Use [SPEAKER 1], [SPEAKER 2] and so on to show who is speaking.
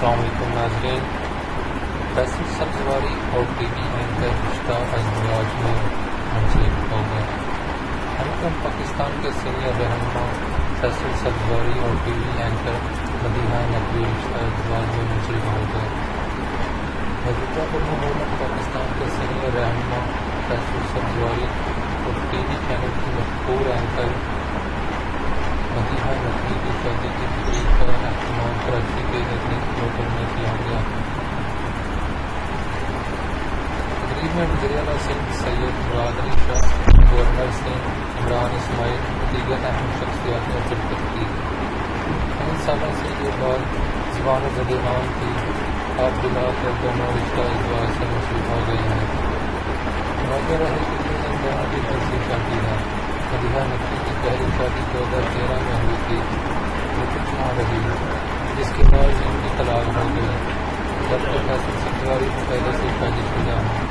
[SPEAKER 1] السلام علیکم ناظرین. فیصل سبزواری اور ٹی وی اینکر رشتہ ازدواج میں منسلک ہو گئے. ہم پاکستان کے سینئر رہنما فیصل سبزواری اور T V anchor Madiha Naqvi رشتہ ازدواج میں منسلک ہو گئے. موجودہ حکومت پاکستان کے سینئر رہنما فیصل سبزواری اور ٹی وی چینل کی مشہور اینکر مدیحہ نقوی کی شادی کی تقریب کا اہتمام کراچی کے ایتھنک ہوٹل میں کیا گیا. تقریب میں وزیر اعلیٰ سندھ سید مراد علی شاہ، گورنر سندھ عمران اسماعیل اور دیگر اہم شخصیات نے شرکت کی. کئی سالوں سے یہ بات زبان زدگان تھی، اب بلا کر دونوں رشتہ ازدواج سے منسلک ہو گئے ہیں. واضح رہے کہ یہ ان دونوں کی تیسری شادی ہے. مدیحہ نقوی کی پہلی شادی 2013 میں ہوئی تھی جو کچھ نہ رہی، جس کے بعد ان کی طلاق ہو گئی، جبکہ فیصل سبزواری کو پہلے سے شادی شدہ ہیں.